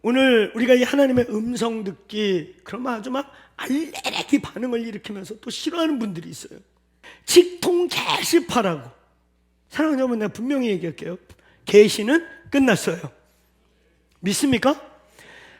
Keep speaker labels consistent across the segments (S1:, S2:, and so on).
S1: 오늘 우리가 이 하나님의 음성 듣기 그러면 아주 막 알레르기 반응을 일으키면서 또 싫어하는 분들이 있어요. 직통 게시파라고. 사랑하는 여러분, 내가 분명히 얘기할게요. 계시는 끝났어요. 믿습니까?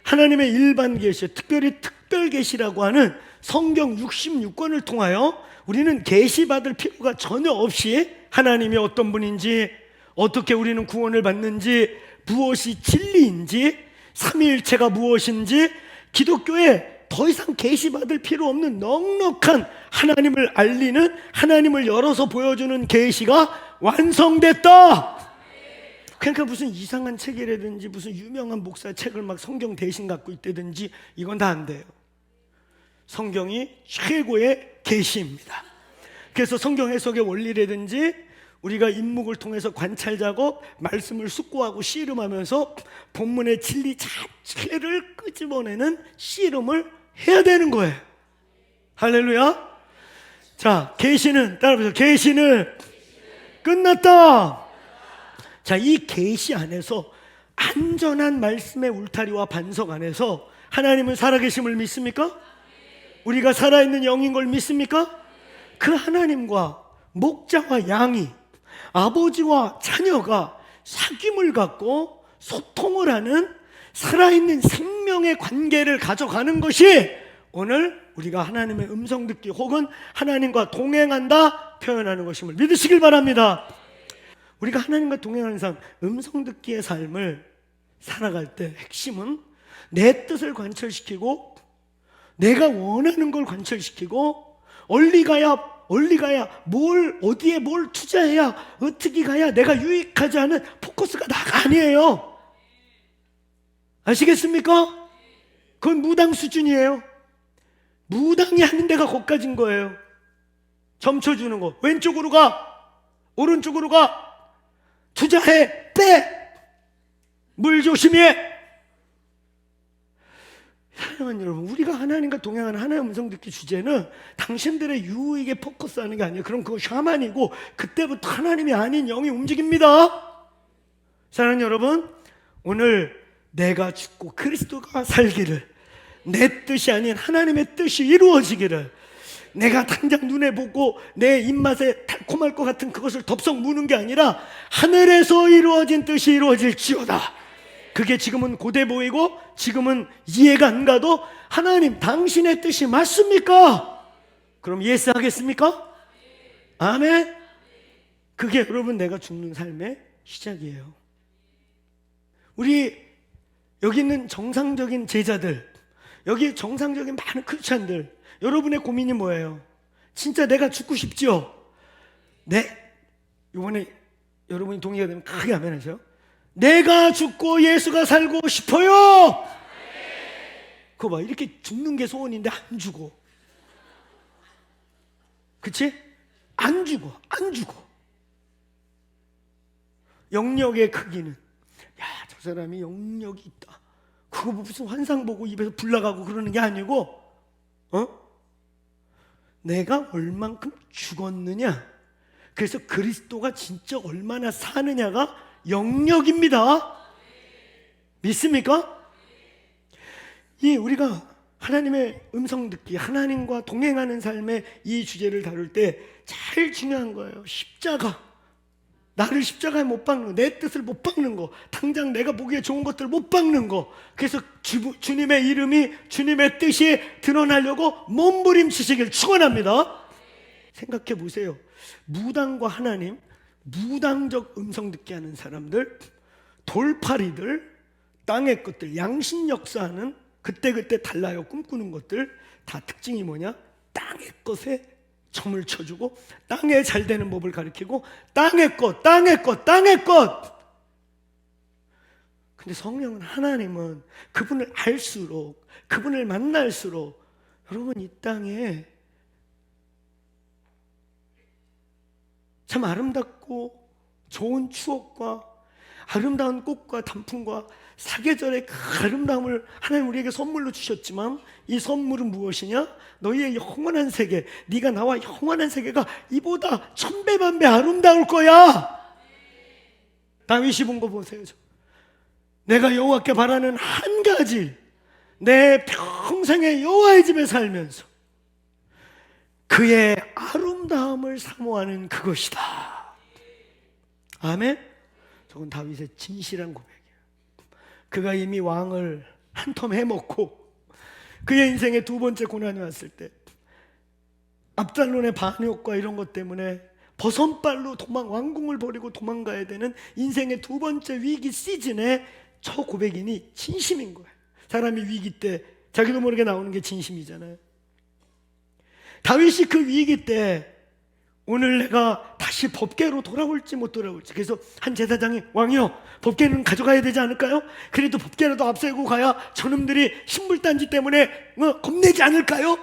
S1: 하나님의 일반 계시, 특별히 특별 계시라고 하는 성경 66권을 통하여 우리는 계시받을 필요가 전혀 없이 하나님이 어떤 분인지, 어떻게 우리는 구원을 받는지, 무엇이 진리인지, 삼위일체가 무엇인지, 기독교에 더 이상 계시받을 필요 없는 넉넉한 하나님을 알리는, 하나님을 열어서 보여주는 계시가 완성됐다. 그러니까 무슨 이상한 책이라든지 무슨 유명한 목사 책을 막 성경 대신 갖고 있다든지 이건 다 안 돼요. 성경이 최고의 계시입니다. 그래서 성경 해석의 원리라든지 우리가 인목을 통해서 관찰 작업, 말씀을 숙고하고 씨름하면서 본문의 진리 자체를 끄집어내는 씨름을 해야 되는 거예요. 할렐루야. 자, 계시는, 따라해보세요. 계시는 끝났다. 자, 이 계시 안에서, 안전한 말씀의 울타리와 반석 안에서 하나님은 살아계심을 믿습니까? 우리가 살아있는 영인 걸 믿습니까? 그 하나님과 목자와 양이, 아버지와 자녀가 사귐을 갖고 소통을 하는 살아있는 생명의 관계를 가져가는 것이 오늘 우리가 하나님의 음성 듣기 혹은 하나님과 동행한다 표현하는 것임을 믿으시길 바랍니다. 우리가 하나님과 동행하는 삶, 음성 듣기의 삶을 살아갈 때 핵심은 내 뜻을 관철시키고 내가 원하는 걸 관철시키고 얼리 가야 뭘 어디에 뭘 투자해야 어떻게 가야 내가 유익하지 않은 포커스가 나가 아니에요. 아시겠습니까? 그건 무당 수준이에요. 무당이 하는 데가 거기까지인 거예요. 점쳐주는 거. 왼쪽으로 가, 오른쪽으로 가, 투자해, 빼, 물 조심해. 사랑하는 여러분, 우리가 하나님과 동행하는 하나님의 음성 듣기 주제는 당신들의 유익에 포커스하는 게 아니에요. 그럼 그거 샤만이고 그때부터 하나님이 아닌 영이 움직입니다. 사랑하는 여러분, 오늘 내가 죽고 그리스도가 살기를, 내 뜻이 아닌 하나님의 뜻이 이루어지기를, 내가 당장 눈에 보고 내 입맛에 달콤할 것 같은 그것을 덥석 무는 게 아니라 하늘에서 이루어진 뜻이 이루어질지어다. 그게 지금은 고대 보이고 지금은 이해가 안 가도 하나님 당신의 뜻이 맞습니까? 그럼 예스 하겠습니까? 아멘. 그게 여러분 내가 죽는 삶의 시작이에요. 우리 여기 있는 정상적인 제자들, 여기 정상적인 많은 크리스찬들, 여러분의 고민이 뭐예요? 진짜 내가 죽고 싶죠? 이번에 여러분이 동의가 되면 크게 아멘 하세요. 내가 죽고 예수가 살고 싶어요. 그거 봐, 이렇게 죽는 게 소원인데 안 죽어. 그치? 안 죽어. 영역의 크기는, 야, 저 사람이 영역이 있다, 그거 무슨 환상 보고 입에서 불 나가고 그러는 게 아니고, 내가 얼만큼 죽었느냐, 그래서 그리스도가 진짜 얼마나 사느냐가 영역입니다. 믿습니까? 우리가 하나님의 음성 듣기, 하나님과 동행하는 삶의 이 주제를 다룰 때 제일 중요한 거예요. 십자가. 나를 십자가에 못 박는 거, 내 뜻을 못 박는 거, 당장 내가 보기에 좋은 것들을 못 박는 거. 그래서 주님의 이름이, 주님의 뜻이 드러나려고 몸부림치시길 축원합니다. 생각해 보세요. 무당과 하나님, 무당적 음성 듣게 하는 사람들, 돌팔이들, 땅의 것들, 양신 역사하는 그때그때 달라요 꿈꾸는 것들, 다 특징이 뭐냐? 땅의 것에 점을 쳐주고 땅에 잘 되는 법을 가르치고 땅의 것. 근데 성령은, 하나님은 그분을 알수록, 그분을 만날수록 여러분 이 땅에 참 아름답고 좋은 추억과 아름다운 꽃과 단풍과 사계절의 그 아름다움을 하나님 우리에게 선물로 주셨지만 이 선물은 무엇이냐? 너희의 영원한 세계, 네가 나와 영원한 세계가 이보다 천배만배 아름다울 거야. 다윗이 본 거 보세요. 내가 여호와께 바라는 한 가지, 내 평생의 여호와의 집에 살면서 그의 아름다움을 사모하는 그것이다. 아멘. 저건 다윗의 진실한 고백이에요. 그가 이미 왕을 한 텀 해먹고 그의 인생의 두 번째 고난이 왔을 때 압살론의 반역과 이런 것 때문에 버선발로 왕궁을 버리고 도망가야 되는 인생의 두 번째 위기 시즌에 저 고백이니 진심인 거예요. 사람이 위기 때 자기도 모르게 나오는 게 진심이잖아요. 다윗이 그 위기 때 오늘 내가 다시 법궤로 돌아올지 못 돌아올지, 그래서 한 제사장이 왕이여 법궤는 가져가야 되지 않을까요? 그래도 법궤라도 앞세우고 가야 저놈들이 신물단지 때문에 겁내지 않을까요?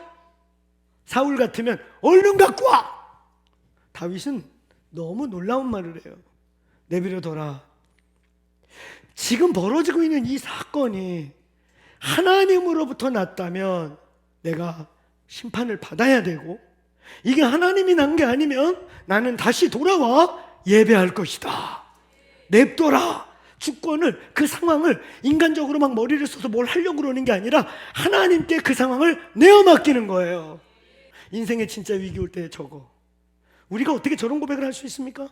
S1: 사울 같으면 얼른 갖고 와. 다윗은 너무 놀라운 말을 해요. 내버려둬라. 지금 벌어지고 있는 이 사건이 하나님으로부터 났다면 내가 심판을 받아야 되고, 이게 하나님이 난 게 아니면 나는 다시 돌아와 예배할 것이다. 냅둬라. 주권을, 그 상황을 인간적으로 막 머리를 써서 뭘 하려고 그러는 게 아니라 하나님께 그 상황을 내어 맡기는 거예요. 인생에 진짜 위기 올 때 저거, 우리가 어떻게 저런 고백을 할 수 있습니까?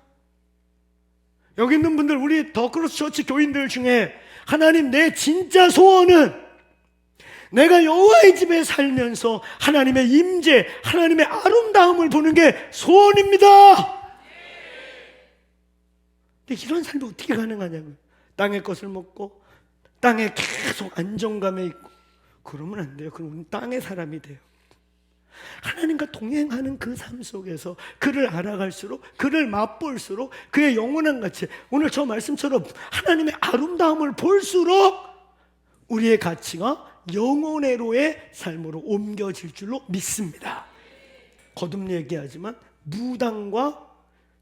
S1: 여기 있는 분들, 우리 더크로스 처치 교인들 중에 하나님, 내 진짜 소원은 내가 여호와의 집에 살면서 하나님의 임재, 하나님의 아름다움을 보는 게 소원입니다. 근데 이런 삶이 어떻게 가능하냐고요. 땅의 것을 먹고 땅에 계속 안정감에 있고 그러면 안 돼요. 그럼 우리는 땅의 사람이 돼요. 하나님과 동행하는 그 삶 속에서 그를 알아갈수록, 그를 맛볼수록 그의 영원한 가치, 오늘 저 말씀처럼 하나님의 아름다움을 볼수록 우리의 가치가 영원회로의 삶으로 옮겨질 줄로 믿습니다. 거듭 얘기하지만 무당과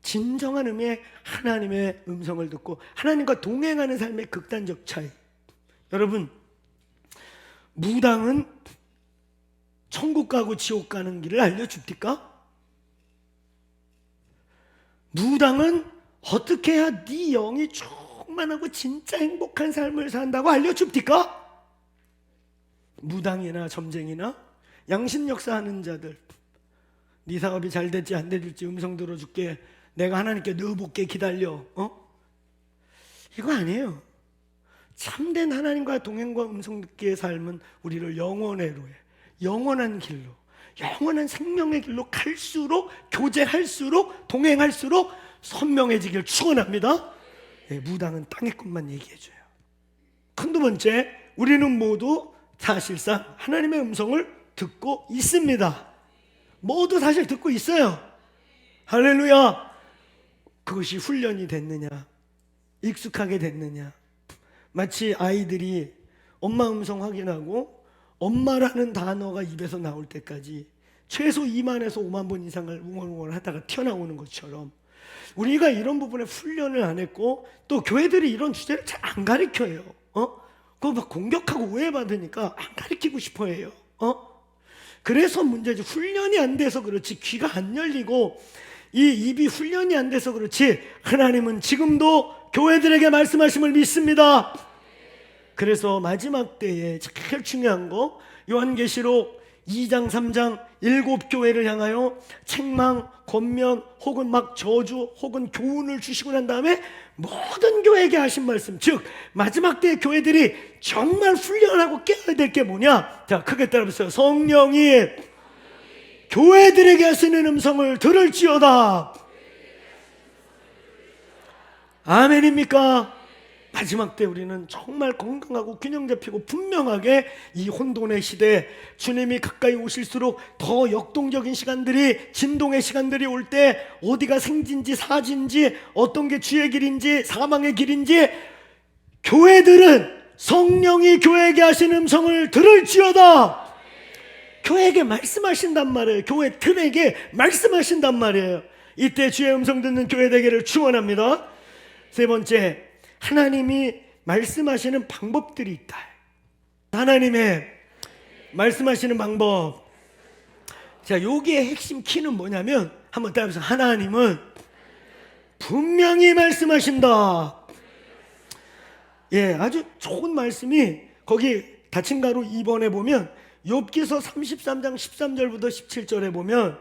S1: 진정한 의미의 하나님의 음성을 듣고 하나님과 동행하는 삶의 극단적 차이. 여러분, 무당은 천국 가고 지옥 가는 길을 알려줍니까? 무당은 어떻게 해야 네 영이 충만하고 진짜 행복한 삶을 산다고 알려줍니까? 무당이나 점쟁이나 양심 역사하는 자들, 네 사업이 잘 될지 안 될지 음성 들어줄게, 내가 하나님께 넣어볼게, 기다려. 이거 아니에요. 참된 하나님과 동행과 음성 듣기의 삶은 우리를 영원회로에, 영원한 길로, 영원한 생명의 길로 갈수록, 교제할수록, 동행할수록 선명해지길 축원합니다. 무당은 땅의 것만 얘기해줘요. 큰 두 번째, 우리는 모두 사실상 하나님의 음성을 듣고 있습니다. 모두 사실 듣고 있어요. 할렐루야. 그것이 훈련이 됐느냐, 익숙하게 됐느냐. 마치 아이들이 엄마 음성 확인하고 엄마라는 단어가 입에서 나올 때까지 최소 2만에서 5만 번 이상을 웅얼웅얼 하다가 튀어나오는 것처럼 우리가 이런 부분에 훈련을 안 했고, 또 교회들이 이런 주제를 잘 안 가르쳐요. 그거 막 공격하고 오해받으니까 안 가르치고 싶어 해요. 그래서 문제지. 훈련이 안 돼서 그렇지, 귀가 안 열리고 이 입이 훈련이 안 돼서 그렇지, 하나님은 지금도 교회들에게 말씀하심을 믿습니다. 그래서 마지막 때에 제일 중요한 거, 요한계시록 2장 3장 7교회를 향하여 책망, 권면 혹은 막 저주 혹은 교훈을 주시고 난 다음에 모든 교회에게 하신 말씀, 즉 마지막 때 교회들이 정말 훈련하고 깨어야 될 게 뭐냐? 자, 크게 따라보세요. 성령이 교회들에게 하시는 음성을 들을지어다. 아멘입니까? 마지막 때 우리는 정말 건강하고 균형 잡히고 분명하게 이 혼돈의 시대, 주님이 가까이 오실수록 더 역동적인 시간들이, 진동의 시간들이 올 때 어디가 생진지 사진지, 어떤 게 주의 길인지 사망의 길인지, 교회들은 성령이 교회에게 하신 음성을 들을지어다. 교회에게 말씀하신단 말이에요. 교회 틀에게 말씀하신단 말이에요. 이때 주의 음성 듣는 교회 되기를 축원합니다. 세 번째, 하나님이 말씀하시는 방법들이 있다. 하나님의 말씀하시는 방법. 자, 여기에 핵심 키는 뭐냐면, 한번 따라해보세요. 하나님은 분명히 말씀하신다. 예, 아주 좋은 말씀이 거기 닫힌 가로 2번에 보면 욥기서 33장 13절부터 17절에 보면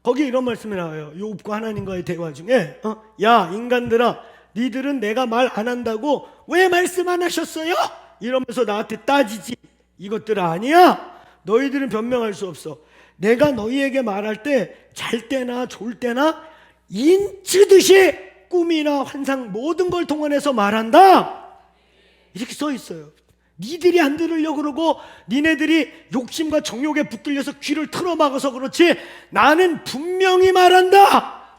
S1: 거기 이런 말씀이 나와요. 욥과 하나님과의 대화 중에 야 인간들아, 니들은 내가 말 안 한다고 왜 말씀 안 하셨어요? 이러면서 나한테 따지지. 이것들 아니야. 너희들은 변명할 수 없어. 내가 너희에게 말할 때 잘 때나 졸 때나 인치듯이 꿈이나 환상 모든 걸 동원해서 말한다. 이렇게 써 있어요. 니들이 안 들으려고 그러고 니네들이 욕심과 정욕에 붙들려서 귀를 틀어막아서 그렇지 나는 분명히 말한다.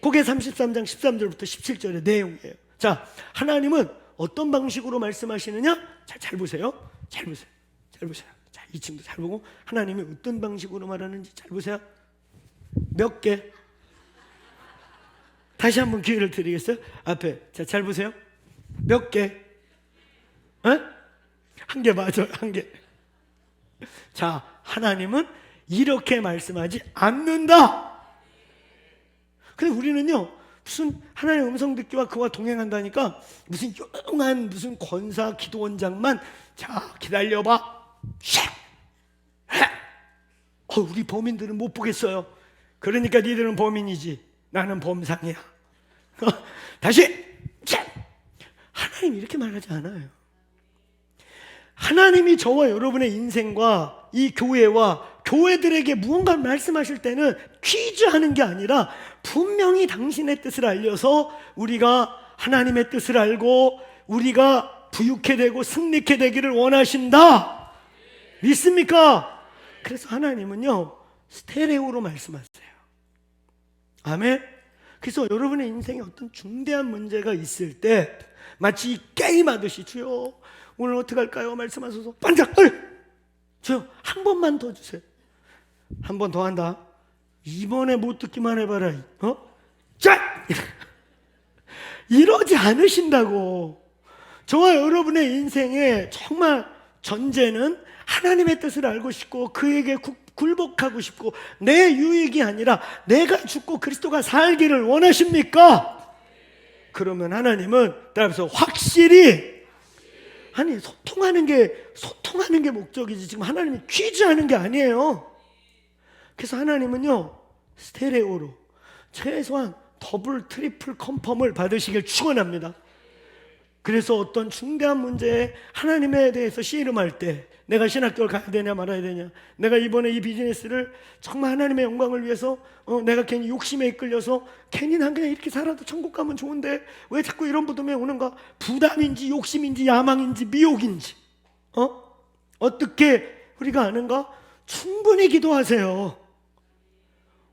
S1: 그게 33장 13절부터 17절의 내용이에요. 자, 하나님은 어떤 방식으로 말씀하시느냐? 잘 보세요. 잘 보세요. 잘 보세요. 자, 이 친구 잘 보고 하나님이 어떤 방식으로 말하는지 잘 보세요. 몇 개? 다시 한번 기회를 드리겠어요? 앞에. 자, 잘 보세요. 몇 개? 한 개 맞아요. 한 개. 자, 하나님은 이렇게 말씀하지 않는다. 근데 우리는요, 무슨 하나님의 음성 듣기와 그와 동행한다니까 무슨 유용한 무슨 권사 기도원장만 자 기다려봐. 우리 범인들은 못 보겠어요. 그러니까 니들은 범인이지 나는 범상이야. 다시. 하나님 이렇게 말하지 않아요. 하나님이 저와 여러분의 인생과 이 교회와 교회들에게 무언가 말씀하실 때는 퀴즈하는 게 아니라 분명히 당신의 뜻을 알려서 우리가 하나님의 뜻을 알고 우리가 부유케 되고 승리케 되기를 원하신다. 믿습니까? 그래서 하나님은요 스테레오로 말씀하세요. 아멘. 그래서 여러분의 인생에 어떤 중대한 문제가 있을 때 마치 게임하듯이 주여 오늘 어떻게 할까요? 말씀하셔서 반짝 주여 한 번만 더 주세요. 한 번 더 한다. 이번에 못 듣기만 해봐라. 자! 이러지 않으신다고. 저와 여러분의 인생에 정말 전제는 하나님의 뜻을 알고 싶고 그에게 굴복하고 싶고 내 유익이 아니라 내가 죽고 그리스도가 살기를 원하십니까? 그러면 하나님은 따라서 확실히 아니 소통하는 게 목적이지 지금 하나님이 퀴즈하는 게 아니에요. 그래서 하나님은요 스테레오로 최소한 더블 트리플 컨펌을 받으시길 축원합니다. 그래서 어떤 중대한 문제에 하나님에 대해서 씨름할 때 내가 신학교를 가야 되냐 말아야 되냐, 내가 이번에 이 비즈니스를 정말 하나님의 영광을 위해서 내가 괜히 욕심에 이끌려서 괜히 난 그냥 이렇게 살아도 천국 가면 좋은데 왜 자꾸 이런 부담이 오는가. 부담인지 욕심인지 야망인지 미혹인지 어떻게 우리가 아는가? 충분히 기도하세요.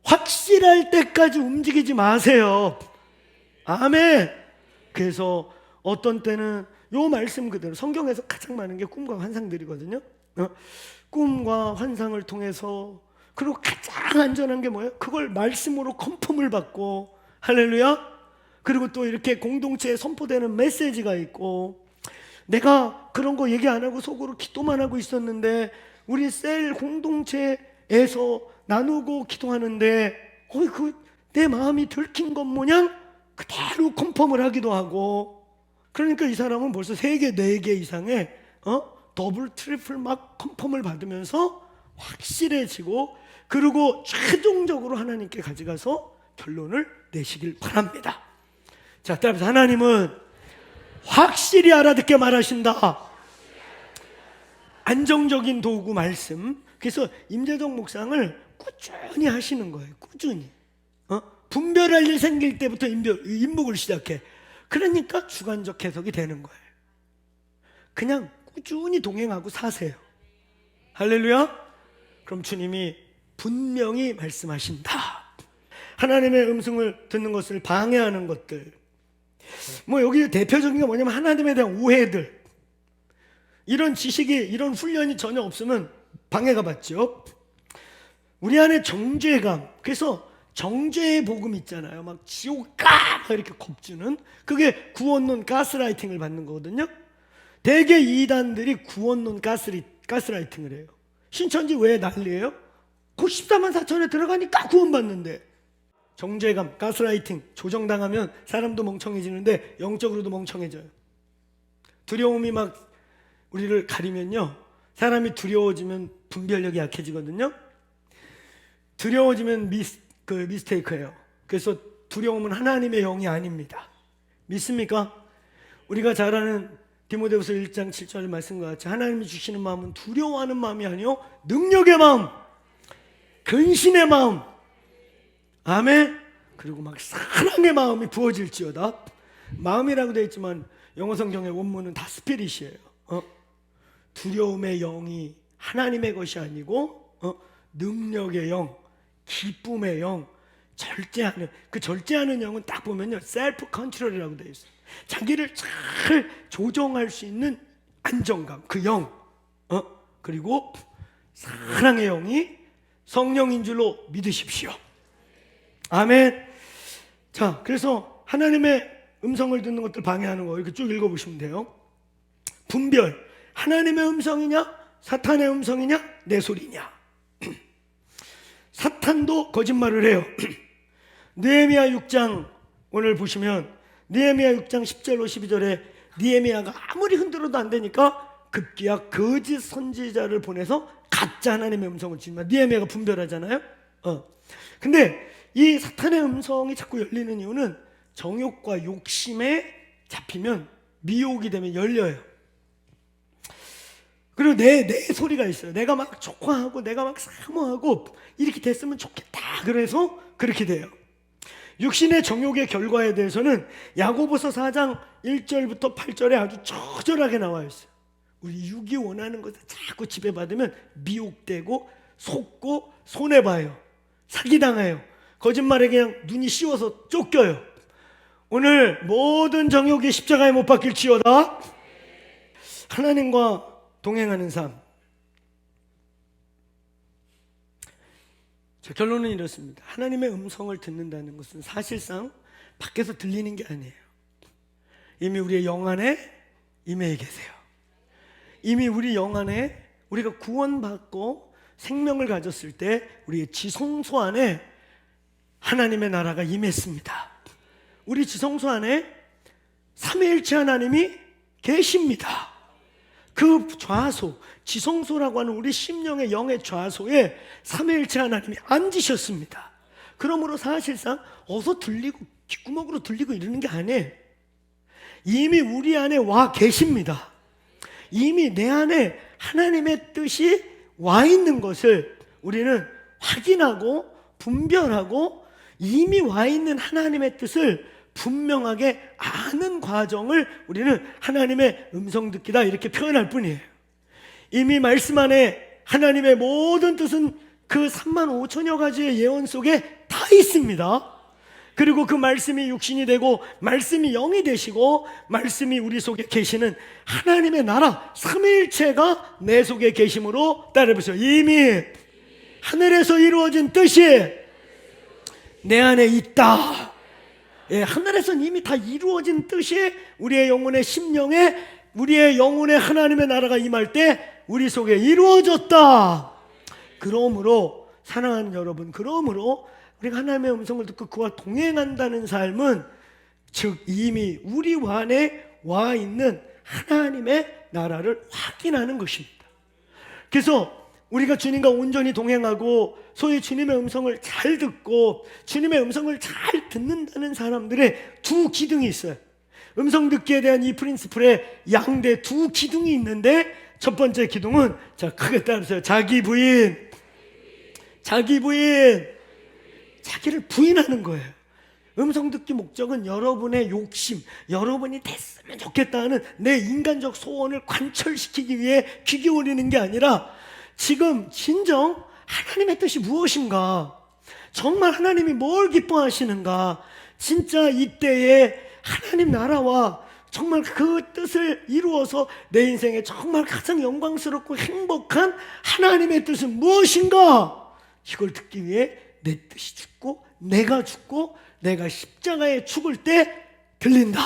S1: 확실할 때까지 움직이지 마세요. 아멘. 그래서 어떤 때는 요 말씀 그대로 성경에서 가장 많은 게 꿈과 환상들이거든요. 꿈과 환상을 통해서 그리고 가장 안전한 게 뭐예요? 그걸 말씀으로 컨펌을 받고 할렐루야. 그리고 또 이렇게 공동체에 선포되는 메시지가 있고 내가 그런 거 얘기 안 하고 속으로 기도만 하고 있었는데 우리 셀 공동체에서 나누고 기도하는데 내 마음이 들킨 것 모양 그대로 컨펌을 하기도 하고. 그러니까 이 사람은 벌써 3개, 4개 이상의 더블, 트리플 막 컨펌을 받으면서 확실해지고 그리고 최종적으로 하나님께 가져가서 결론을 내시길 바랍니다. 자, 따라서 하나님은 확실히 알아듣게 말하신다. 안정적인 도구 말씀. 그래서 임재동 묵상을 꾸준히 하시는 거예요. 꾸준히. 분별할 일 생길 때부터 임묵을 시작해. 그러니까 주관적 해석이 되는 거예요. 그냥 꾸준히 동행하고 사세요. 할렐루야. 그럼 주님이 분명히 말씀하신다. 하나님의 음성을 듣는 것을 방해하는 것들. 여기 대표적인 게 뭐냐면 하나님에 대한 오해들. 이런 지식이 이런 훈련이 전혀 없으면 방해가 받죠. 우리 안에 정죄감. 그래서 정죄의 복음 있잖아요. 막 지옥 막 이렇게 겁주는 그게 구원론 가스라이팅을 받는 거거든요. 대개 이단들이 구원론 가스라이팅을 해요. 신천지 왜 난리예요? 그 14만 4천에 들어가니까 구원받는데. 정죄감, 가스라이팅 조정당하면 사람도 멍청해지는데 영적으로도 멍청해져요. 두려움이 막 우리를 가리면요, 사람이 두려워지면 분별력이 약해지거든요. 두려워지면 미스테이크예요. 그래서 두려움은 하나님의 영이 아닙니다. 믿습니까? 우리가 잘 아는 디모데후서 1장 7절 말씀과 같이 하나님이 주시는 마음은 두려워하는 마음이 아니요 능력의 마음, 근신의 마음, 아멘. 그리고 막 사랑의 마음이 부어질지어다. 마음이라고 되어 있지만 영어 성경의 원문은 다 스피릿이에요. 두려움의 영이 하나님의 것이 아니고 능력의 영, 기쁨의 영, 절제하는, 그 절제하는 영은 딱 보면요 셀프 컨트롤이라고 되어 있어요. 자기를 잘 조정할 수 있는 안정감, 그 영, 그리고 사랑의 영이 성령인 줄로 믿으십시오. 아멘. 자, 그래서 하나님의 음성을 듣는 것들 방해하는 거 이렇게 쭉 읽어보시면 돼요. 분별, 하나님의 음성이냐 사탄의 음성이냐 내 소리냐. 사탄도 거짓말을 해요. 느헤미야 6장 오늘 보시면 느헤미야 6장 10절로 12절에 느헤미야가 아무리 흔들어도 안 되니까 급기야 거짓 선지자를 보내서 가짜 하나님의 음성을 주지만 느헤미야가 분별하잖아요. 근데 이 사탄의 음성이 자꾸 열리는 이유는 정욕과 욕심에 잡히면 미혹이 되면 열려요. 그리고 내 소리가 있어요. 내가 막 촉화하고 내가 막 사모하고 이렇게 됐으면 좋겠다. 그래서 그렇게 돼요. 육신의 정욕의 결과에 대해서는 야고보서 4장 1절부터 8절에 아주 처절하게 나와 있어요. 우리 육이 원하는 것을 자꾸 지배받으면 미혹되고 속고 손해봐요. 사기당해요. 거짓말에 그냥 눈이 씌워서 쫓겨요. 오늘 모든 정욕이 십자가에 못 박힐지어다. 하나님과 동행하는 삶. 저 결론은 이렇습니다. 하나님의 음성을 듣는다는 것은 사실상 밖에서 들리는 게 아니에요. 이미 우리의 영 안에 임해 계세요. 이미 우리 영 안에 우리가 구원받고 생명을 가졌을 때 우리의 지성소 안에 하나님의 나라가 임했습니다. 우리 지성소 안에 삼위일체 하나님이 계십니다. 그 좌소, 지성소라고 하는 우리 심령의 영의 좌소에 삼위일체 하나님이 앉으셨습니다. 그러므로 사실상 어서 들리고 귓구멍으로 들리고 이러는 게 아니에요. 이미 우리 안에 와 계십니다. 이미 내 안에 하나님의 뜻이 와 있는 것을 우리는 확인하고 분별하고 이미 와 있는 하나님의 뜻을 분명하게 아는 과정을 우리는 하나님의 음성 듣기다 이렇게 표현할 뿐이에요. 이미 말씀 안에 하나님의 모든 뜻은 그 35,000여 가지의 예언 속에 다 있습니다. 그리고 그 말씀이 육신이 되고 말씀이 영이 되시고 말씀이 우리 속에 계시는 하나님의 나라 삼위일체가 내 속에 계심으로 따라해보세요. 이미 하늘에서 이루어진 뜻이 내 안에 있다. 예, 하늘에서는 이미 다 이루어진 뜻이 우리의 영혼의 심령에 우리의 영혼의 하나님의 나라가 임할 때 우리 속에 이루어졌다. 그러므로 사랑하는 여러분, 그러므로 우리가 하나님의 음성을 듣고 그와 동행한다는 삶은 즉 이미 우리 안에 와 있는 하나님의 나라를 확인하는 것입니다. 그래서 우리가 주님과 온전히 동행하고 소위 주님의 음성을 잘 듣고 주님의 음성을 잘 듣는다는 사람들의 두 기둥이 있어요. 음성 듣기에 대한 이 프린시플에 양대 두 기둥이 있는데 첫 번째 기둥은 자 크게 따라하세요. 자기 부인. 자기를 부인하는 거예요. 음성 듣기 목적은 여러분의 욕심, 여러분이 됐으면 좋겠다 하는 내 인간적 소원을 관철시키기 위해 귀 기울이는 게 아니라 지금 진정 하나님의 뜻이 무엇인가, 정말 하나님이 뭘 기뻐하시는가, 진짜 이때에 하나님 나라와 정말 그 뜻을 이루어서 내 인생에 정말 가장 영광스럽고 행복한 하나님의 뜻은 무엇인가, 이걸 듣기 위해 내 뜻이 죽고 내가 십자가에 죽을 때 들린다.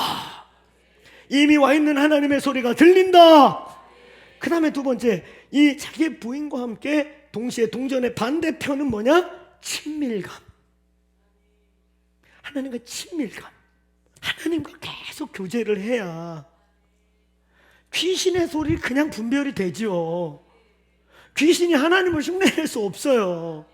S1: 이미 와 있는 하나님의 소리가 들린다. 그 다음에 두 번째, 이 자기 부인과 함께 동시에 동전의 반대편은 뭐냐? 친밀감. 하나님과 친밀감. 하나님과 계속 교제를 해야 귀신의 소리 그냥 분별이 되지요. 귀신이 하나님을 흉내낼 수 없어요.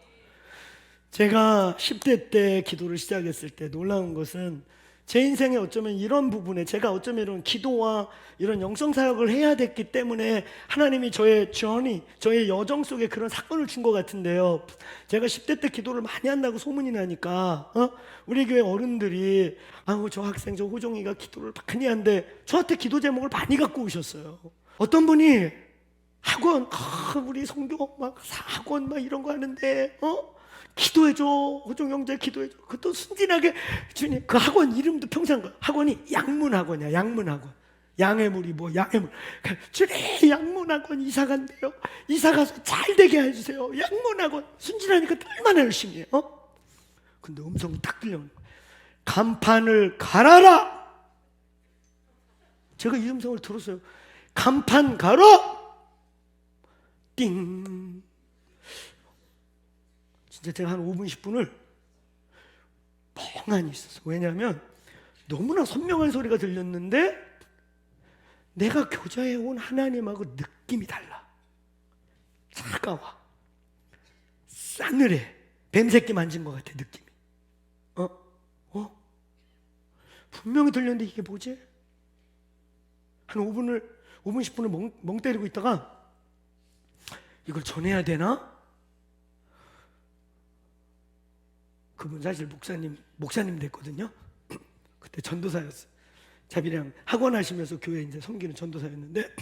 S1: 제가 10대 때 기도를 시작했을 때 놀라운 것은 제 인생에 어쩌면 이런 부분에 제가 어쩌면 이런 기도와 이런 영성 사역을 해야 됐기 때문에 하나님이 저의 저의 여정 속에 그런 사건을 준 것 같은데요. 제가 10대 때 기도를 많이 한다고 소문이 나니까 우리 교회 어른들이 저 학생 저 호종이가 기도를 많이 한데 저한테 기도 제목을 많이 갖고 오셨어요. 어떤 분이 학원 우리 성교 막 학원 막 이런 거 하는데 기도해줘 호종 형제 기도해줘. 그것도 순진하게 주님 그 학원 이름도 평생 학원이 양문학원이야. 양문학원 양의 물이 뭐 양의 물 주님 양문학원 이사 간대요. 이사 가서 잘 되게 해주세요. 양문학원 순진하니까 얼마나 열심히 해. 근데 음성이 딱 들려오는 거야. 간판을 갈아라. 제가 이 음성을 들었어요. 간판 갈아. 띵. 진짜 제가 한 5분 10분을 멍하니 있었어요. 왜냐하면 너무나 선명한 소리가 들렸는데 내가 교제해온 하나님하고 느낌이 달라. 차가워, 싸늘해. 뱀새끼 만진 것 같아 느낌이. 분명히 들렸는데 이게 뭐지? 한 5분 10분을 멍 때리고 있다가 이걸 전해야 되나? 그분 사실 목사님 됐거든요. 그때 전도사였어요. 자비랑 학원 하시면서 교회 이제 섬기는 전도사였는데,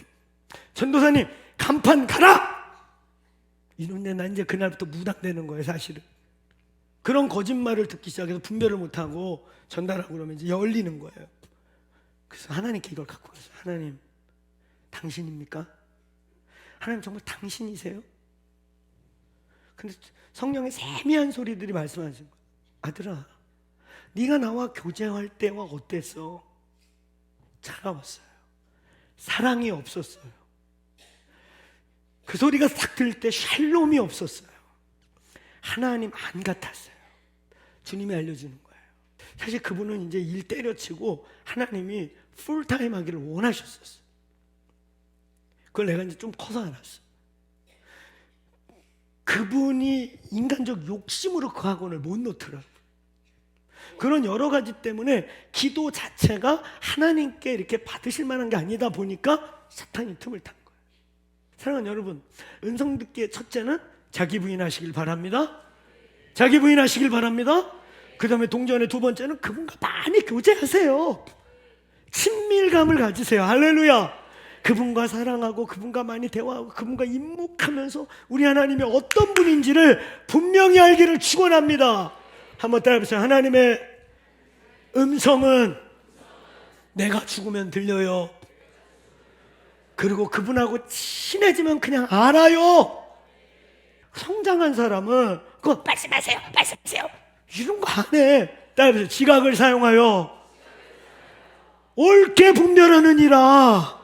S1: 전도사님 간판 가라! 이런데 나 이제 그날부터 무당되는 거예요 사실은. 그런 거짓말을 듣기 시작해서 분별을 못하고 전달하고 그러면 이제 열리는 거예요. 그래서 하나님께 이걸 갖고 왔어요. 하나님 당신입니까? 하나님 정말 당신이세요? 근데 성령의 세미한 소리들이 말씀하신 거예요. 아들아, 네가 나와 교제할 때와 어땠어? 차가웠어요. 사랑이 없었어요. 그 소리가 딱 들을 때 샬롬이 없었어요. 하나님 안 같았어요. 주님이 알려주는 거예요. 사실 그분은 이제 일 때려치고 하나님이 풀타임 하기를 원하셨었어요. 그걸 내가 이제 좀 커서 알았어. 그분이 인간적 욕심으로 그 학원을 못 놓더라고요. 그런 여러 가지 때문에 기도 자체가 하나님께 이렇게 받으실 만한 게 아니다 보니까 사탄이 틈을 탄 거예요. 사랑하는 여러분, 은성 듣기의 첫째는 자기 부인하시길 바랍니다. 자기 부인하시길 바랍니다. 그 다음에 동전의 두 번째는 그분과 많이 교제하세요. 친밀감을 가지세요. 할렐루야. 그분과 사랑하고 그분과 많이 대화하고 그분과 입목하면서 우리 하나님이 어떤 분인지를 분명히 알기를 축원합니다. 한번 따라해보세요. 하나님의 음성은 내가 죽으면 들려요. 그리고 그분하고 친해지면 그냥 알아요. 성장한 사람은 그거 말씀하세요 이런 거 안 해. 따라해보세요. 지각을 사용하여 옳게 분별하느니라.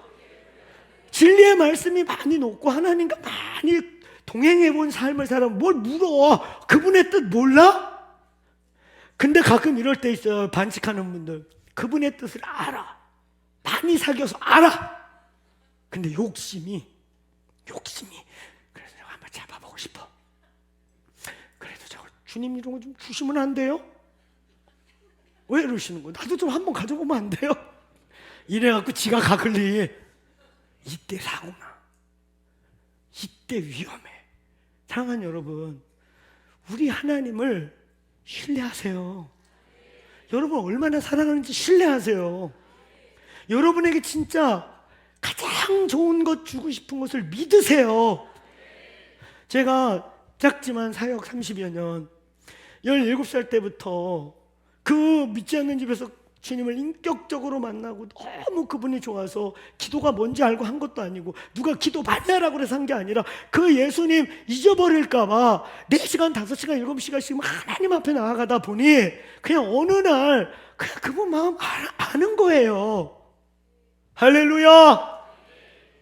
S1: 진리의 말씀이 많이 높고 하나님과 많이 동행해본 삶을 살아면 뭘 물어. 그분의 뜻 몰라? 근데 가끔 이럴 때 있어요. 반칙하는 분들. 그분의 뜻을 알아. 많이 사귀어서 알아. 근데 욕심이 그래서 내가 한번 잡아보고 싶어. 그래도 저거 주님 이런 거 좀 주시면 안 돼요? 왜 이러시는 거예요? 나도 좀 한번 가져보면 안 돼요? 이래갖고 지가 가글리. 이때 사고나. 이때 위험해. 사랑하는 여러분, 우리 하나님을 신뢰하세요. 여러분 얼마나 사랑하는지 신뢰하세요. 여러분에게 진짜 가장 좋은 것 주고 싶은 것을 믿으세요. 제가 작지만 사역 30여 년 17살 때부터 그 믿지 않는 집에서 주님을 인격적으로 만나고 너무 그분이 좋아서 기도가 뭔지 알고 한 것도 아니고 누가 기도 많이 하라고 그래서 한 게 아니라 그 예수님 잊어버릴까 봐 4시간, 5시간, 7시간씩 하나님 앞에 나아가다 보니 그냥 어느 날 그냥 그분 마음 아는 거예요. 할렐루야.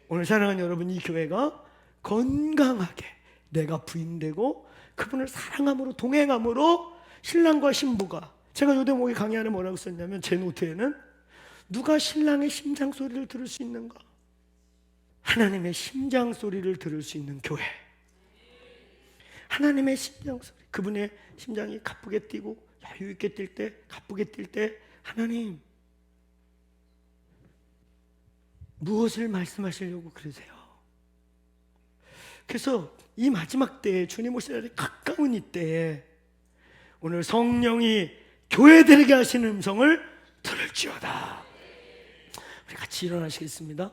S1: 오늘 사랑하는 여러분, 이 교회가 건강하게 내가 부인되고 그분을 사랑함으로 동행함으로 신랑과 신부가, 제가 요 대목에 강의 안에 뭐라고 썼냐면 제 노트에는 누가 신랑의 심장 소리를 들을 수 있는가? 하나님의 심장 소리를 들을 수 있는 교회. 하나님의 심장 소리. 그분의 심장이 가쁘게 뛰고 여유 있게 뛸 때, 가쁘게 뛸 때 하나님 무엇을 말씀하시려고 그러세요? 그래서 이 마지막 때에 주님 오시기 가까운 이때에 오늘 성령이 교회들에게 하시는 음성을 들을지어다. 우리 같이 일어나시겠습니다.